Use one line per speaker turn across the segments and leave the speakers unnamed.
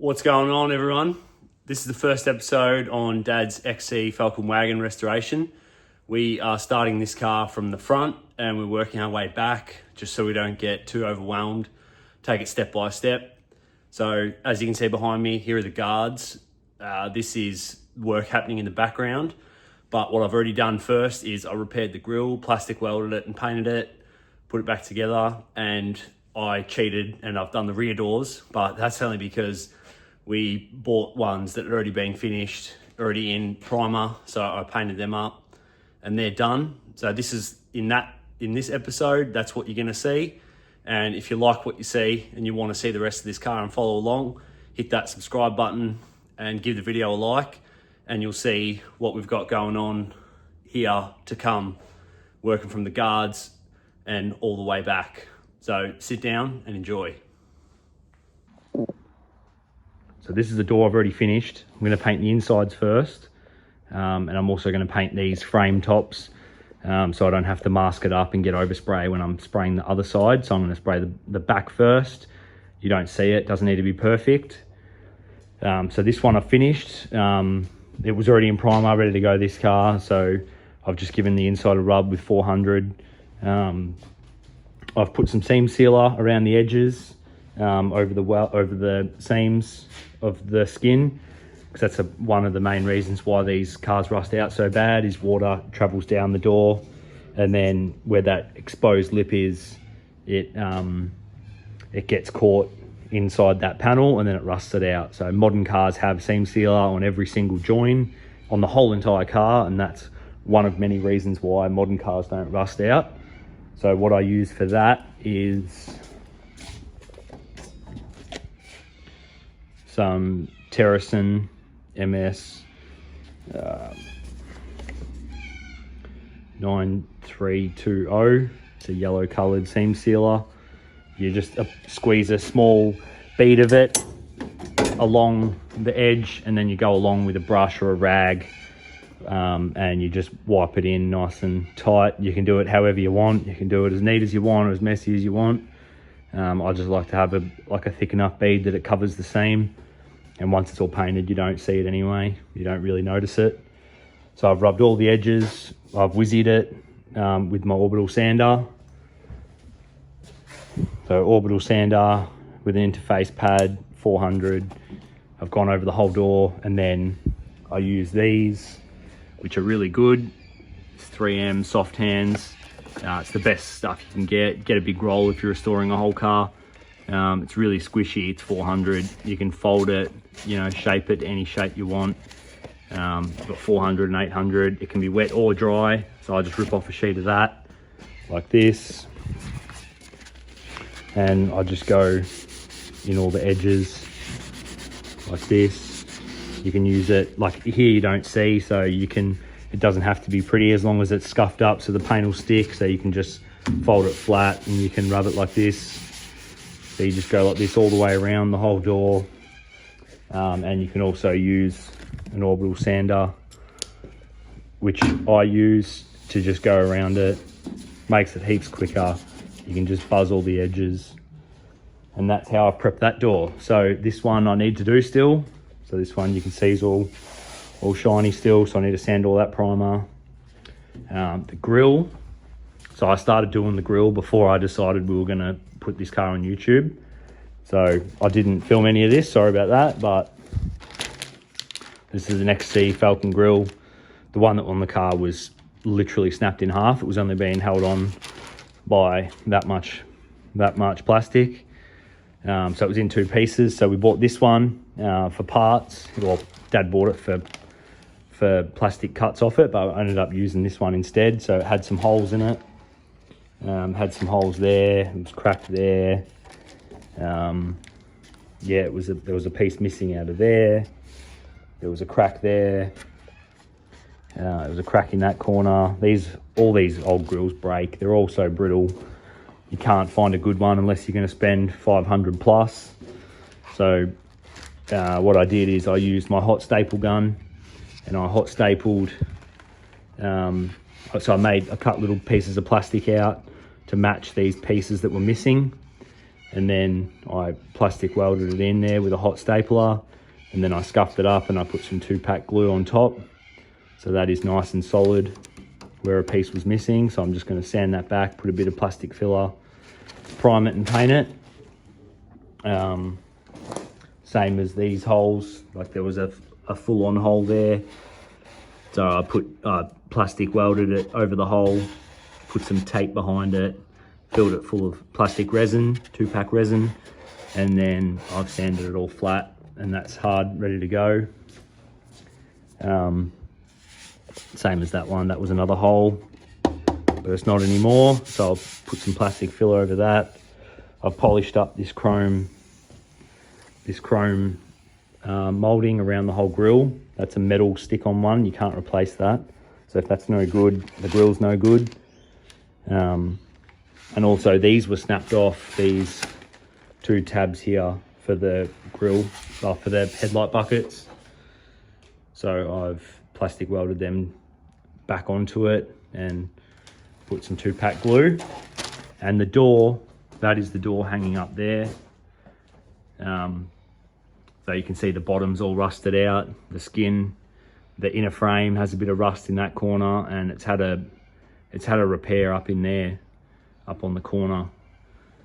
What's going on, everyone? This is the first episode on Dad's XC Falcon wagon restoration. We are starting this car from the front and we're working our way back just so we don't get too overwhelmed. Take it step by step. So as you can see behind me, here are the guards. This is work happening in the background. But what I've already done first is I repaired the grille, plastic welded it and painted it, put it back together, and I cheated and I've done the rear doors, but that's only because we bought ones that had already been finished, already in primer, so I painted them up and they're done. So this is in this episode, that's what you're gonna see. And if you like what you see and you wanna see the rest of this car and follow along, hit that subscribe button and give the video a like, and you'll see what we've got going on here to come, working from the guards and all the way back. So sit down and enjoy. So this is the door I've already finished. I'm going to paint the insides first, and I'm also going to paint these frame tops so I don't have to mask it up and get overspray when I'm spraying the other side. So I'm going to spray the back first. You don't see it, doesn't need to be perfect. So this one I've finished. It was already in primer, ready to go, this car. So I've just given the inside a rub with 400. I've put some seam sealer around the edges, over the seams of the skin, because that's one of the main reasons why these cars rust out so bad, is water travels down the door, and then where that exposed lip is, it gets caught inside that panel and then it rusts it out. So modern cars have seam sealer on every single join on the whole entire car, and that's one of many reasons why modern cars don't rust out. So what I use for that is some Terracin MS 9320. It's a yellow coloured seam sealer. You just squeeze a small bead of it along the edge, and then you go along with a brush or a rag, and you just wipe it in nice and tight. You can do it however you want. You can do it as neat as you want or as messy as you want. I just like to have a thick enough bead that it covers the seam, and once it's all painted you don't see it anyway. You don't really notice it. So I've rubbed all the edges. I've whizzied it with my orbital sander. So orbital sander with an interface pad, 400. I've gone over the whole door, and then I use these, which are really good. It's 3M soft hands. It's the best stuff you can get. Get a big roll if you're restoring a whole car. It's really squishy. It's 400. You can fold it, shape it any shape you want. I've got 400 and 800. It can be wet or dry. So I just rip off a sheet of that like this, and I just go in all the edges like this. You can use it, like here you don't see, so it doesn't have to be pretty as long as it's scuffed up so the paint will stick. So you can just fold it flat and you can rub it like this. So you just go like this all the way around the whole door. And you can also use an orbital sander, which I use to just go around it. Makes it heaps quicker. You can just buzz all the edges. And that's how I prep that door. So this one I need to do still. So this one you can see is all shiny still, so I need to sand all that primer. The grille. So I started doing the grille before I decided we were gonna put this car on YouTube. So I didn't film any of this, sorry about that, but this is an XC Falcon grille. The one that on the car was literally snapped in half. It was only being held on by that much plastic. So it was in two pieces. So we bought this one for parts. Well, Dad bought it for plastic cuts off it, but I ended up using this one instead. So it had some holes in it. Had some holes there. It was cracked there. Yeah, there was a piece missing out of there. There was a crack there. There was a crack in that corner. All these old grills break. They're all so brittle. You can't find a good one unless you're going to spend 500 plus. So what I did is I used my hot staple gun, and I hot stapled. So I cut little pieces of plastic out to match these pieces that were missing. and then I plastic welded it in there with a hot stapler, and then I scuffed it up and I put some 2-pack glue on top. So that is nice and solid where a piece was missing. So I'm just going to sand that back, put a bit of plastic filler, prime it and paint it. Same as these holes, like there was a full-on hole there. So I put plastic welded it over the hole, put some tape behind it, filled it full of plastic resin, 2-pack resin, and then I've sanded it all flat, and that's hard, ready to go. Same as that one, that was another hole, but it's not anymore. So I'll put some plastic filler over that. I've polished up this chrome molding around the whole grill. That's a metal stick-on one, you can't replace that. So if that's no good, the grill's no good. And also these were snapped off, these 2 tabs here for the grill, for the headlight buckets. So I've plastic welded them back onto it and put some 2-pack glue. And the door, that is the door hanging up there. So you can see the bottom's all rusted out, the skin, the inner frame has a bit of rust in that corner, and it's had a repair up in there, up on the corner.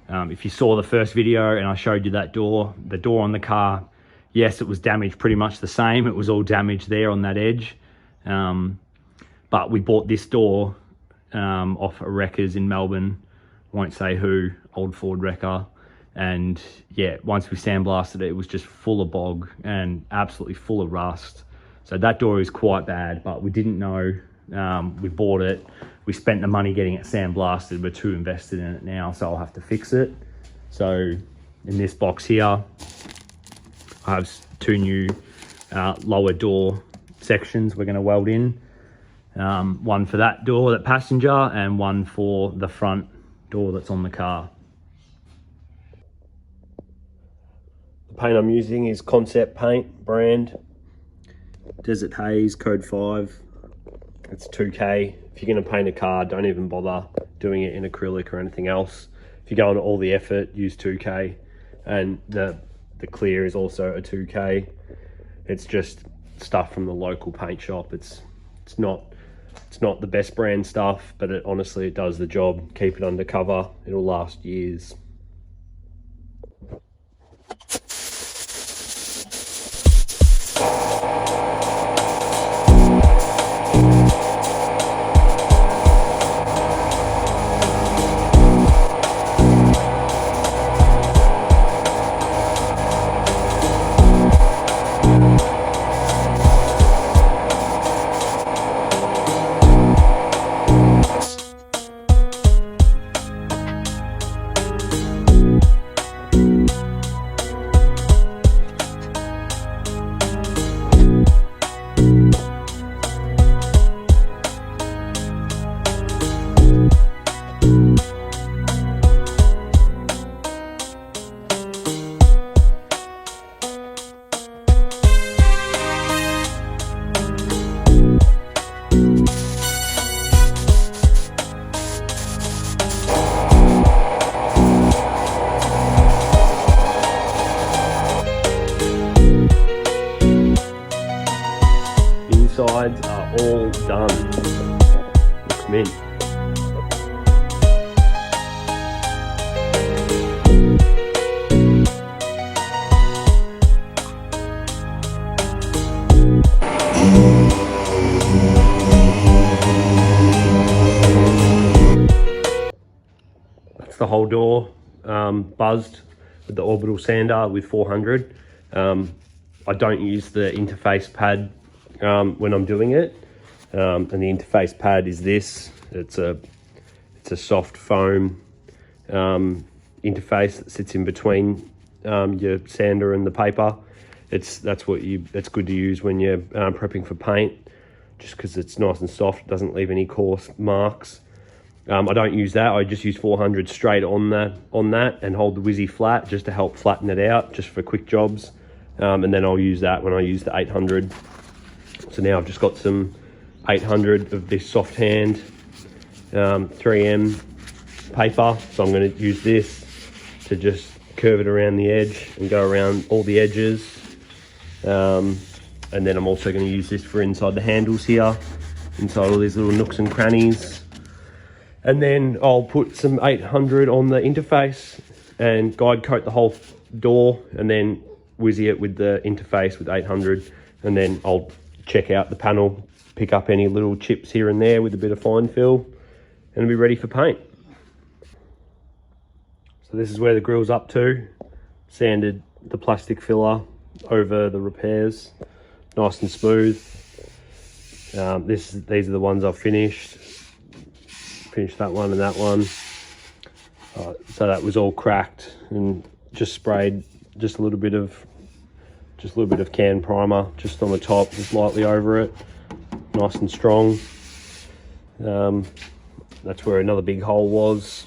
If you saw the first video and I showed you that door, the door on the car, yes, it was damaged pretty much the same. It was all damaged there on that edge. But we bought this door off a wreckers in Melbourne, won't say who, old Ford wrecker. And yeah, once we sandblasted it, it was just full of bog and absolutely full of rust. So that door is quite bad, but we didn't know. We bought it, we spent the money getting it sandblasted, we're too invested in it now, so I'll have to fix it. So in this box here, I have 2 new lower door sections we're going to weld in. One for that door, that passenger, and one for the front door that's on the car.
The paint I'm using is Concept Paint brand, Desert Haze, code 5. It's 2K. If you're going to paint a car, don't even bother doing it in acrylic or anything else. If you're going to all the effort, use 2K. And the clear is also a 2K. It's just stuff from the local paint shop. It's not the best brand stuff, but honestly it does the job. Keep it undercover, it'll last years. Sides are all done. Looks mint. That's the whole door buzzed with the orbital sander with 400. I don't use the interface pad when I'm doing it, and the interface pad is this. It's a soft foam interface that sits in between your sander and the paper. That's good to use when you're prepping for paint, just because it's nice and soft. It doesn't leave any coarse marks. I don't use that. I just use 400 straight on that and hold the Wizzy flat just to help flatten it out, just for quick jobs. And then I'll use that when I use the 800. So now I've just got some 800 of this soft hand 3M paper. So I'm going to use this to just curve it around the edge and go around all the edges. And then I'm also going to use this for inside the handles here, inside all these little nooks and crannies. And then I'll put some 800 on the interface and guide coat the whole door, and then whizzy it with the interface with 800. And then I'll check out the panel, pick up any little chips here and there with a bit of fine fill, and be ready for paint. So this is where the grille's up to. Sanded the plastic filler over the repairs, nice and smooth. These are the ones I've finished. Finished that one and that one. So that was all cracked, and just sprayed just a little bit of can primer just on the top, just lightly over it, nice and strong. That's where another big hole was.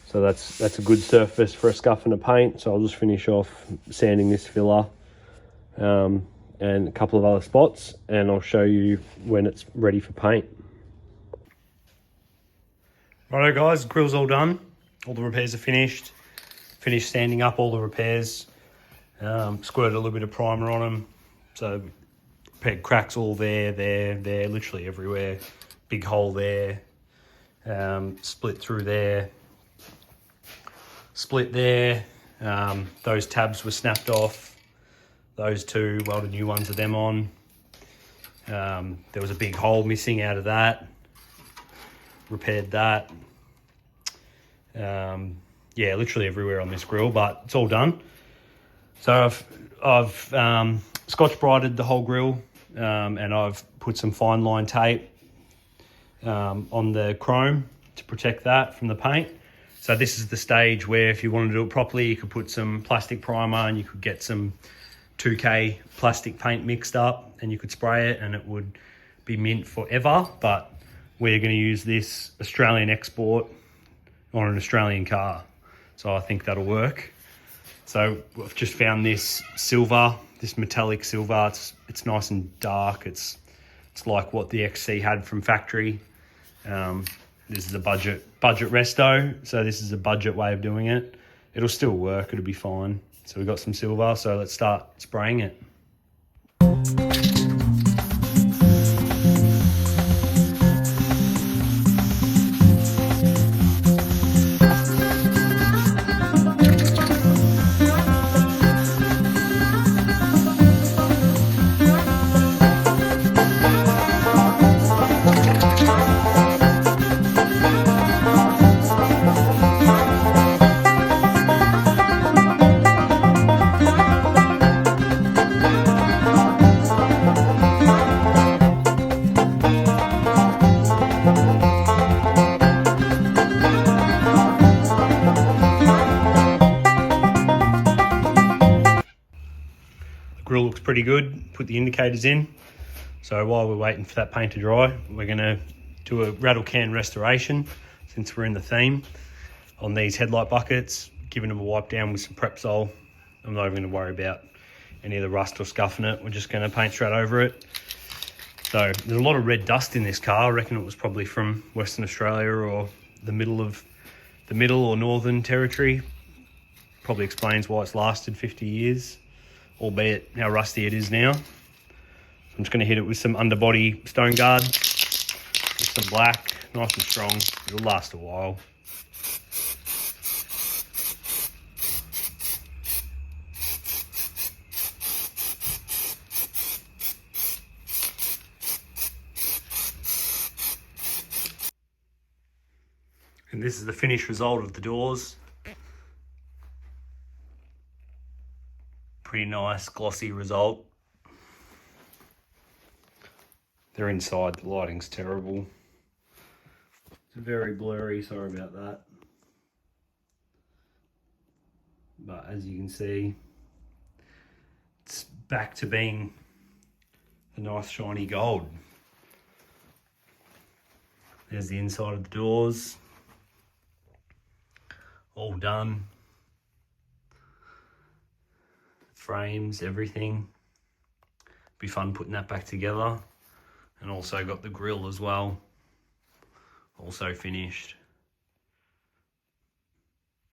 So that's a good surface for a scuff and a paint. So I'll just finish off sanding this filler and a couple of other spots, and I'll show you when it's ready for paint. Righto guys, grille's all done. All the repairs are finished. Finished sanding up all the repairs. Squirted a little bit of primer on them. So peg cracks all there, literally everywhere. Big hole there. Split through there. Split there. Those tabs were snapped off. Those two, welded new ones of them on. There was a big hole missing out of that. Repaired that. Yeah, literally everywhere on this grill, but it's all done. So I've Scotch brighted the whole grill, and I've put some fine line tape on the chrome to protect that from the paint. So this is the stage where if you wanted to do it properly, you could put some plastic primer and you could get some 2K plastic paint mixed up, and you could spray it and it would be mint forever. But we're going to use this Australian export on an Australian car, so I think that'll work. So I've just found this silver, this metallic silver. It's nice and dark. It's like what the XC had from factory. This is a budget resto, so this is a budget way of doing it. It'll still work, it'll be fine. So we've got some silver, so let's start spraying it. Grill looks pretty good. Put the indicators in. So while we're waiting for that paint to dry, we're going to do a rattle can restoration, since we're in the theme, on these headlight buckets, giving them a wipe down with some Prepsol. I'm not even going to worry about any of the rust or scuffing it. We're just going to paint straight over it. So there's a lot of red dust in this car. I reckon it was probably from Western Australia or the middle or Northern Territory. Probably explains why it's lasted 50 years. Albeit how rusty it is now. I'm just going to hit it with some underbody stone guard, with some black, nice and strong. It'll last a while. And this is the finished result of the doors. Pretty nice, glossy result. They're inside, the lighting's terrible. It's very blurry, sorry about that. But as you can see, it's back to being a nice shiny gold. There's the inside of the doors. All done. Frames, everything. Be fun putting that back together. And also got the grill as well, also finished.